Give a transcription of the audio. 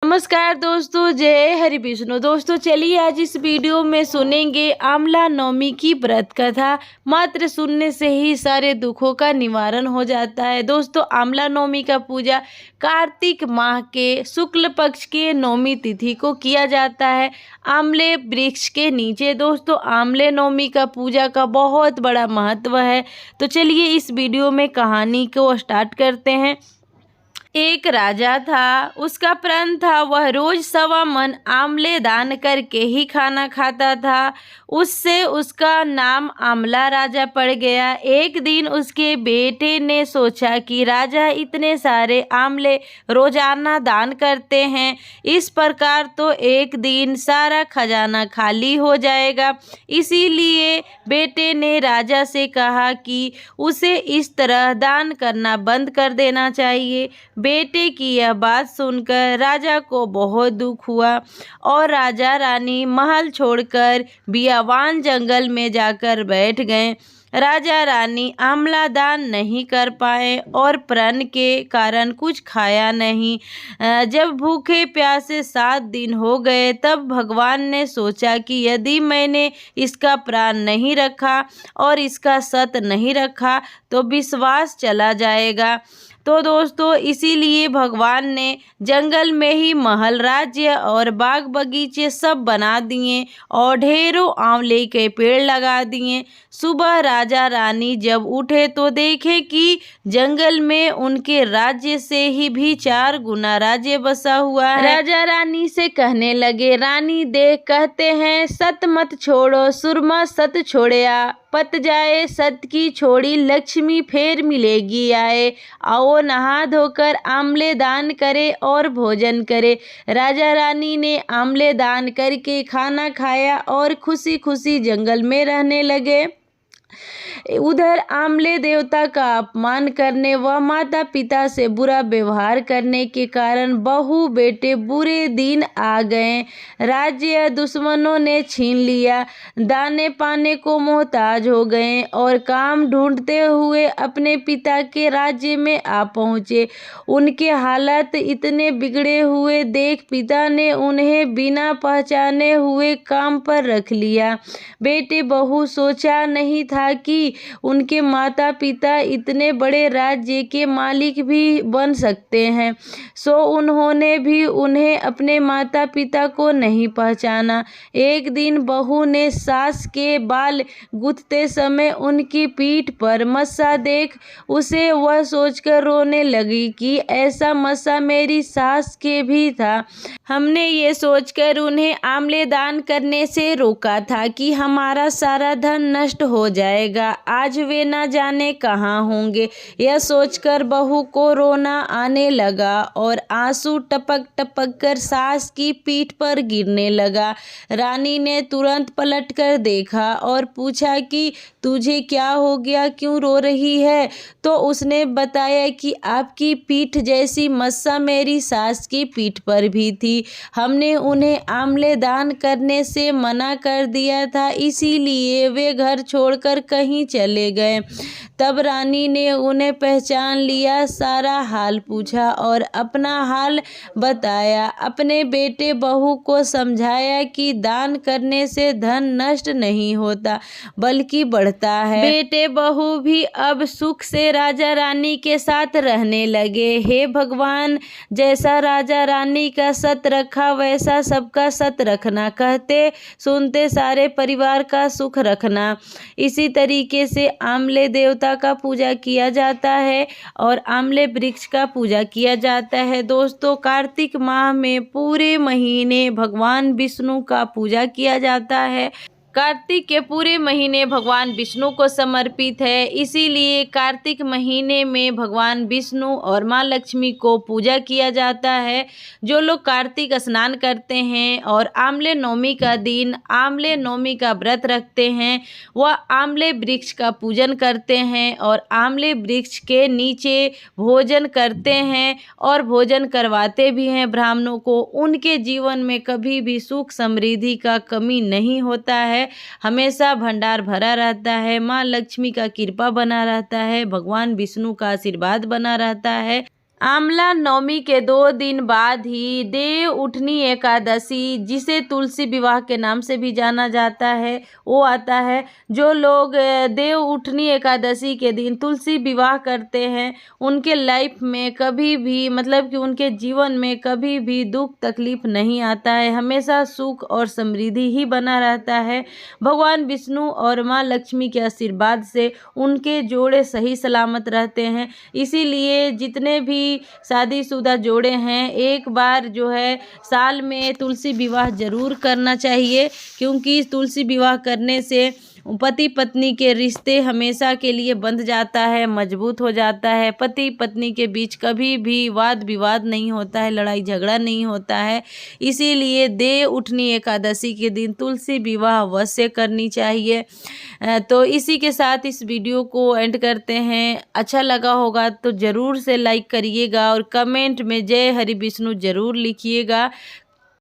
नमस्कार दोस्तों, जय हरि विष्णु। दोस्तों चलिए आज इस वीडियो में सुनेंगे आंवला नवमी की व्रत कथा। मात्र सुनने से ही सारे दुखों का निवारण हो जाता है। दोस्तों आंवला नवमी का पूजा कार्तिक माह के शुक्ल पक्ष के नवमी तिथि को किया जाता है आंवले वृक्ष के नीचे। दोस्तों आंवले नवमी का पूजा का बहुत बड़ा महत्व है। तो चलिए इस वीडियो में कहानी को स्टार्ट करते हैं। एक राजा था, उसका प्रण था वह रोज 1.25 मन आंवले दान करके ही खाना खाता था। उससे उसका नाम आंवला राजा पड़ गया। एक दिन उसके बेटे ने सोचा कि राजा इतने सारे आंवले रोजाना दान करते हैं, इस प्रकार तो एक दिन सारा खजाना खाली हो जाएगा। इसीलिए बेटे ने राजा से कहा कि उसे इस तरह दान करना बंद कर देना चाहिए। बेटे की यह बात सुनकर राजा को बहुत दुख हुआ और राजा रानी महल छोड़कर बियावान जंगल में जाकर बैठ गए। राजा रानी आंवला दान नहीं कर पाए और प्रण के कारण कुछ खाया नहीं। जब भूखे प्यासे 7 दिन हो गए तब भगवान ने सोचा कि यदि मैंने इसका प्राण नहीं रखा और इसका सत नहीं रखा तो विश्वास चला जाएगा। तो दोस्तों इसीलिए भगवान ने जंगल में ही महल, राज्य और बाग बगीचे सब बना दिए और ढेरों आंवले के पेड़ लगा दिए। सुबह राजा रानी जब उठे तो देखे कि जंगल में उनके राज्य से ही भी 4 गुना राज्य बसा हुआ है। राजा रानी से कहने लगे, रानी देख कहते हैं सत मत छोड़ो, सुरमा सत छोड़या, पत जाए सत की छोड़ी, लक्ष्मी फेर मिलेगी आए। आओ नहा धोकर आंवले दान करे और भोजन करे। राजा रानी ने आंवले दान करके खाना खाया और खुशी खुशी जंगल में रहने लगे। उधर आंवले देवता का अपमान करने व माता पिता से बुरा व्यवहार करने के कारण बहू बेटे बुरे दिन आ गए। राज्य दुश्मनों ने छीन लिया, दाने पाने को मोहताज हो गए और काम ढूंढते हुए अपने पिता के राज्य में आ पहुँचे। उनके हालत इतने बिगड़े हुए देख पिता ने उन्हें बिना पहचाने हुए काम पर रख लिया। बेटे बहू सोचा नहीं था कि उनके माता पिता इतने बड़े राज्य के मालिक भी बन सकते हैं, सो उन्होंने भी उन्हें अपने माता पिता को नहीं पहचाना। एक दिन बहू ने सास के बाल गूंथते समय उनकी पीठ पर मस्सा देख उसे वह सोचकर रोने लगी कि ऐसा मस्सा मेरी सास के भी था। हमने ये सोचकर उन्हें आंवले दान करने से रोका था कि हमारा सारा धन नष्ट हो जाएगा, आज वे न जाने कहाँ होंगे। यह सोचकर बहू को रोना आने लगा और आंसू टपक टपक कर सास की पीठ पर गिरने लगा। रानी ने तुरंत पलटकर देखा और पूछा कि तुझे क्या हो गया, क्यों रो रही है? तो उसने बताया कि आपकी पीठ जैसी मस्सा मेरी सास की पीठ पर भी थी। हमने उन्हें आंवले दान करने से मना कर दिया था, इसीलिए वे घर छोड़कर कहीं चले गए। तब रानी ने उन्हें पहचान लिया, सारा हाल पूछा और अपना हाल बताया। अपने बेटे बहू को समझाया कि दान करने से धन नष्ट नहीं होता बल्कि बढ़ता है। बेटे बहू भी अब सुख से राजा रानी के साथ रहने लगे। हे भगवान, जैसा राजा रानी का सत रखा वैसा सबका सत रखना, कहते सुनते सारे परिवार का सुख रखना। इसी तरीके से आंवले देवता का पूजा किया जाता है और आंवले वृक्ष का पूजा किया जाता है। दोस्तों कार्तिक माह में पूरे महीने भगवान विष्णु का पूजा किया जाता है। कार्तिक के पूरे महीने भगवान विष्णु को समर्पित है, इसीलिए कार्तिक महीने में भगवान विष्णु और माँ लक्ष्मी को पूजा किया जाता है। जो लोग कार्तिक स्नान करते हैं और आंवले नवमी का दिन आंवले नवमी का व्रत रखते हैं, वह आंवले वृक्ष का पूजन करते हैं और आंवले वृक्ष के नीचे भोजन करते हैं और भोजन करवाते भी हैं ब्राह्मणों को। उनके जीवन में कभी भी सुख समृद्धि का कमी नहीं होता है, हमेशा भंडार भरा रहता है, माँ लक्ष्मी का कृपा बना रहता है, भगवान विष्णु का आशीर्वाद बना रहता है। आंवला नवमी के 2 दिन बाद ही देव उठनी एकादशी, जिसे तुलसी विवाह के नाम से भी जाना जाता है, वो आता है। जो लोग देव उठनी एकादशी के दिन तुलसी विवाह करते हैं, उनके लाइफ में कभी भी मतलब कि उनके जीवन में कभी भी दुख तकलीफ नहीं आता है, हमेशा सुख और समृद्धि ही बना रहता है। भगवान विष्णु और माँ लक्ष्मी के आशीर्वाद से उनके जोड़े सही सलामत रहते हैं। इसीलिए जितने भी शादीशुदा जोड़े हैं, एक बार जो है साल में तुलसी विवाह जरूर करना चाहिए, क्योंकि तुलसी विवाह करने से पति पत्नी के रिश्ते हमेशा के लिए बंध जाता है, मजबूत हो जाता है। पति पत्नी के बीच कभी भी वाद विवाद नहीं होता है, लड़ाई झगड़ा नहीं होता है। इसीलिए देव उठनी एकादशी के दिन तुलसी विवाह अवश्य करनी चाहिए। तो इसी के साथ इस वीडियो को एंड करते हैं। अच्छा लगा होगा तो ज़रूर से लाइक करिएगा और कमेंट में जय हरि विष्णु ज़रूर लिखिएगा।